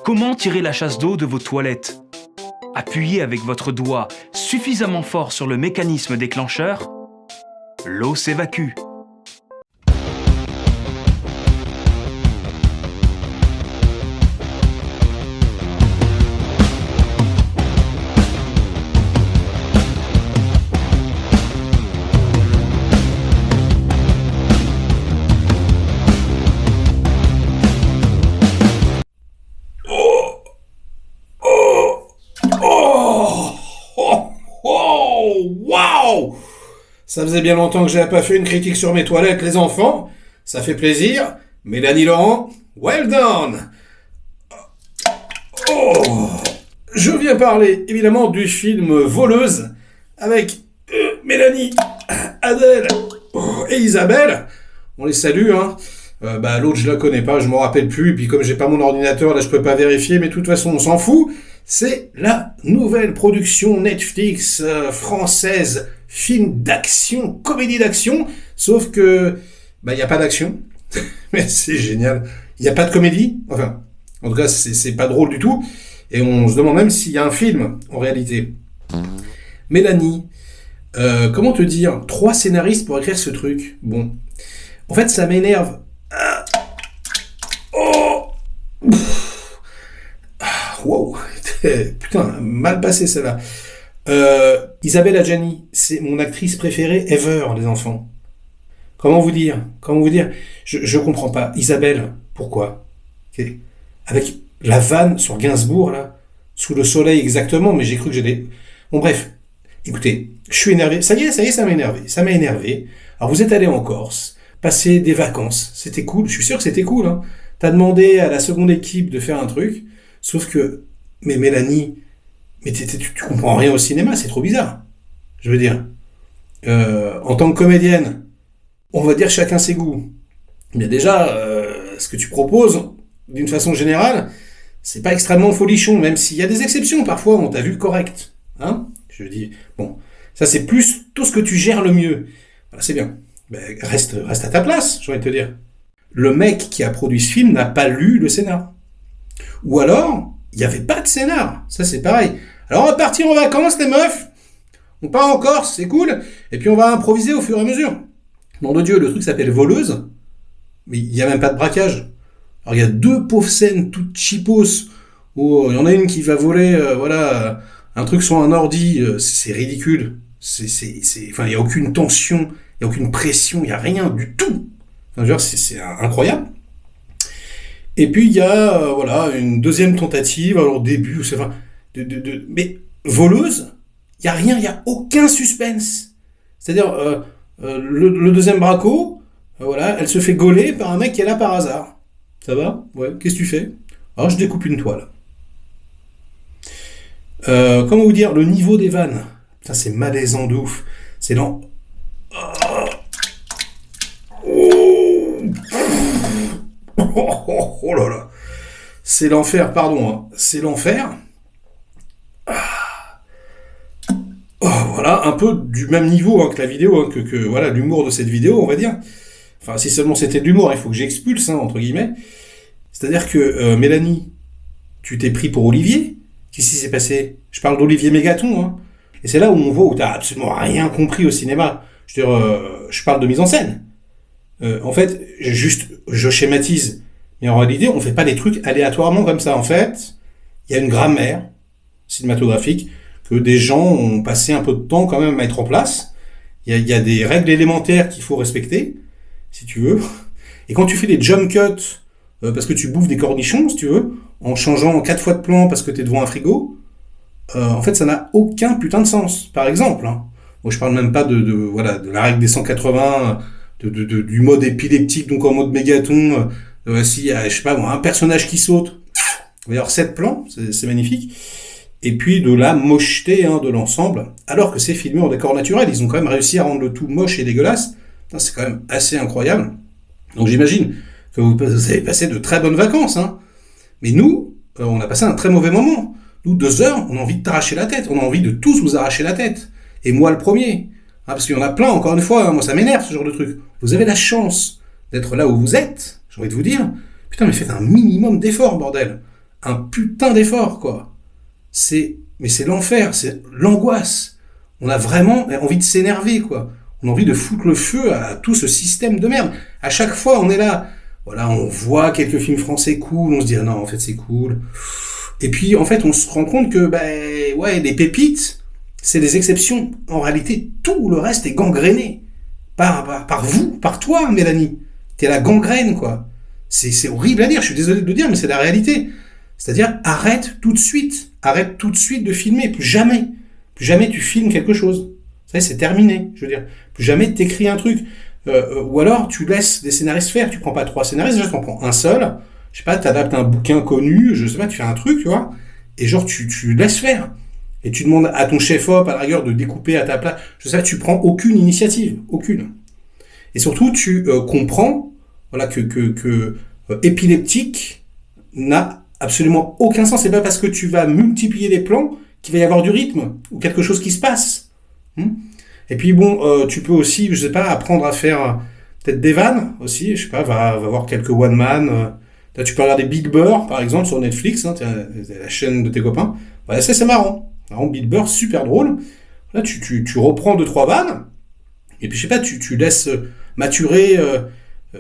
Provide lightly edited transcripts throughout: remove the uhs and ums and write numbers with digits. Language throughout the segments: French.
Comment tirer la chasse d'eau de vos toilettes? Appuyez avec votre doigt suffisamment fort sur le mécanisme déclencheur, l'eau s'évacue. Waouh! Ça faisait bien longtemps que j'avais pas fait une critique sur mes toilettes, les enfants. Ça fait plaisir. Mélanie Laurent, well done! Oh! Je viens parler, évidemment, du film Voleuse, avec Mélanie, Adèle et Isabelle. On les salue, hein. L'autre, je la connais pas, je m'en rappelle plus. Et puis, comme j'ai pas mon ordinateur, là, je peux pas vérifier. Mais de toute façon, on s'en fout. C'est la nouvelle production Netflix française, film d'action, comédie d'action. Sauf que, y a pas d'action. Mais c'est génial. Il y a pas de comédie. Enfin, en tout cas, c'est pas drôle du tout. Et on se demande même s'il y a un film, en réalité. Mélanie, comment te dire, 3 scénaristes pour écrire ce truc. Bon. En fait, ça m'énerve. Wow. Putain, mal passé celle-là. Isabelle Adjani, c'est mon actrice préférée ever, les enfants. Comment vous dire? Je comprends pas. Isabelle, pourquoi? Okay. Avec la vanne sur Gainsbourg, là, sous le soleil exactement, mais j'ai cru que j'allais... Bon, bref. Écoutez, je suis énervé. Ça y est, ça m'a énervé. Alors, vous êtes allé en Corse, passer des vacances. C'était cool. Je suis sûr que c'était cool, hein. T'as demandé à la seconde équipe de faire un truc, sauf que... Mais Mélanie, tu comprends rien au cinéma, c'est trop bizarre. Je veux dire, en tant que comédienne, on va dire chacun ses goûts. Mais déjà, ce que tu proposes, d'une façon générale, c'est pas extrêmement folichon, même s'il y a des exceptions, parfois on t'a vu correct. Hein? Je dis, bon, ça c'est plus tout ce que tu gères le mieux. Voilà, c'est bien. Reste à ta place, j'ai envie de te dire. Le mec qui a produit ce film n'a pas lu le scénar. Ou alors... il n'y avait pas de scénar. Ça, c'est pareil. Alors, on va partir en vacances, les meufs. On part en Corse, c'est cool. Et puis, on va improviser au fur et à mesure. Nom de Dieu, le truc s'appelle Voleuse. Mais il n'y a même pas de braquage. Alors, il y a 2 pauvres scènes toutes cheapos où il y en a une qui va voler, un truc sur un ordi. C'est ridicule. Enfin, il n'y a aucune tension, il n'y a aucune pression, il n'y a rien du tout. Enfin, c'est incroyable. Et puis il y a une deuxième tentative, alors au début, mais Voleuse, il y a rien, il y a aucun suspense. C'est-à-dire le deuxième braco, elle se fait gauler par un mec qui est là par hasard. Ça va? Ouais. Qu'est-ce que tu fais? Alors je découpe une toile. Comment vous dire, le niveau des vannes. Putain, c'est malaisant de ouf. C'est lent. Oh là là. C'est l'enfer, pardon. Hein. C'est l'enfer. Voilà, un peu du même niveau que la vidéo, que l'humour de cette vidéo, on va dire. Enfin, si seulement c'était de l'humour, il faut que j'expulse, entre guillemets. C'est-à-dire que, Mélanie, tu t'es pris pour Olivier. Qu'est-ce qui s'est passé? Je parle d'Olivier Mégaton, hein. Et c'est là où on voit où t'as absolument rien compris au cinéma. Je veux dire, je parle de mise en scène. En fait, je schématise. Mais en réalité, on fait pas des trucs aléatoirement comme ça. En fait, il y a une grammaire cinématographique que des gens ont passé un peu de temps quand même à mettre en place. Il y a des règles élémentaires qu'il faut respecter, si tu veux. Et quand tu fais des jump cuts, parce que tu bouffes des cornichons, si tu veux, en changeant 4 fois de plan parce que t'es devant un frigo, en fait, ça n'a aucun putain de sens. Par exemple, hein. Moi, je parle même pas de la règle des 180, du mode épileptique, donc en mode mégaton. S'il y a, un personnage qui saute, il va y avoir 7 plans, c'est magnifique. Et puis de la mocheté de l'ensemble, alors que c'est filmé en décor naturel. Ils ont quand même réussi à rendre le tout moche et dégueulasse. Putain, c'est quand même assez incroyable. Donc j'imagine que vous avez passé de très bonnes vacances. Hein. Mais nous, on a passé un très mauvais moment. Nous, 2 heures, on a envie de t'arracher la tête. On a envie de tous vous arracher la tête. Et moi le premier. Parce qu'il y en a plein, encore une fois. Moi, ça m'énerve ce genre de truc. Vous avez la chance d'être là où vous êtes. J'ai envie de vous dire, putain, mais faites un minimum d'effort, bordel. un putain d'effort, quoi. Mais c'est l'enfer, c'est l'angoisse. On a vraiment envie de s'énerver, quoi. On a envie de foutre le feu à tout ce système de merde. À chaque fois, on est là. Voilà, on voit quelques films français cool, on se dit, non, en fait, c'est cool. Et puis, en fait, on se rend compte que, ouais, les pépites, c'est des exceptions. En réalité, tout le reste est gangréné. Par vous, par toi, Mélanie. T'es la gangrène, quoi. C'est horrible à dire, je suis désolé de le dire, mais c'est la réalité. C'est-à-dire, arrête tout de suite de filmer, plus jamais tu filmes quelque chose. Ça, c'est terminé, je veux dire. Plus jamais t'écris un truc. Ou alors, tu laisses des scénaristes faire, tu prends pas 3 scénaristes, déjà, tu en prends un seul, je sais pas, t'adaptes un bouquin connu, je sais pas, tu fais un truc, tu vois, et genre, tu laisses faire. Et tu demandes à ton chef-op, à la rigueur, de découper à ta place. Je sais pas, tu prends aucune initiative, aucune. Et surtout, tu comprends, voilà, que épileptique n'a absolument aucun sens. C'est pas parce que tu vas multiplier les plans qu'il va y avoir du rythme ou quelque chose qui se passe. Et puis bon, tu peux aussi, je sais pas, apprendre à faire peut-être des vannes aussi. Je sais pas, va voir quelques one man. Tu peux regarder Big Bird par exemple sur Netflix, hein, la chaîne de tes copains. Voilà, ça c'est marrant. Marrant, Big Bird, super drôle. Là, tu reprends 2-3 vannes. Et puis je sais pas, tu laisses maturer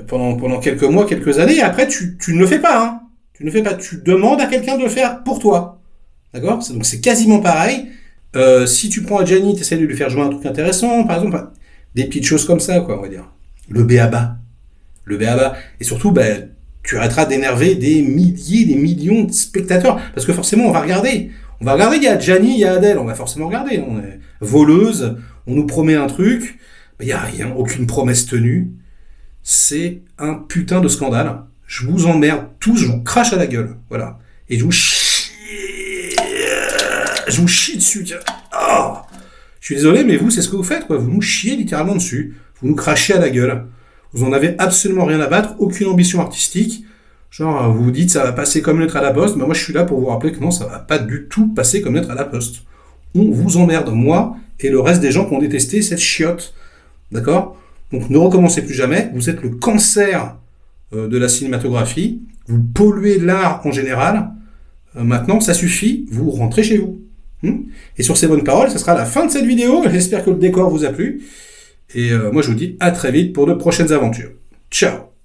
pendant quelques mois, quelques années. Et après, tu ne le fais pas. Hein. Tu ne le fais pas. Tu demandes à quelqu'un de le faire pour toi. D'accord ? Donc c'est quasiment pareil. Si tu prends à Gianni, tu essaies de lui faire jouer un truc intéressant, par exemple, des petites choses comme ça, quoi, on va dire. Le b.a.-ba. Et surtout, tu arrêteras d'énerver des milliers, des millions de spectateurs. Parce que forcément, on va regarder. Il y a Gianni, il y a Adèle, on va forcément regarder. On est voleuse, on nous promet un truc, il n'y a rien, aucune promesse tenue. C'est un putain de scandale. Je vous emmerde tous, je vous crache à la gueule. Voilà. Et je vous chie dessus, tiens. Oh, je suis désolé, mais vous, c'est ce que vous faites, quoi. Vous nous chiez littéralement dessus. Vous nous crachez à la gueule. Vous en avez absolument rien à battre, aucune ambition artistique. Genre, vous vous dites, ça va passer comme lettre à la poste. Moi, je suis là pour vous rappeler que non, ça va pas du tout passer comme lettre à la poste. On vous emmerde, moi, et le reste des gens qui ont détesté cette chiotte. D'accord ? Donc, ne recommencez plus jamais. Vous êtes le cancer de la cinématographie. Vous polluez l'art en général. Maintenant, ça suffit. Vous rentrez chez vous. Et sur ces bonnes paroles, ce sera la fin de cette vidéo. J'espère que le décor vous a plu. Et moi, je vous dis à très vite pour de prochaines aventures. Ciao!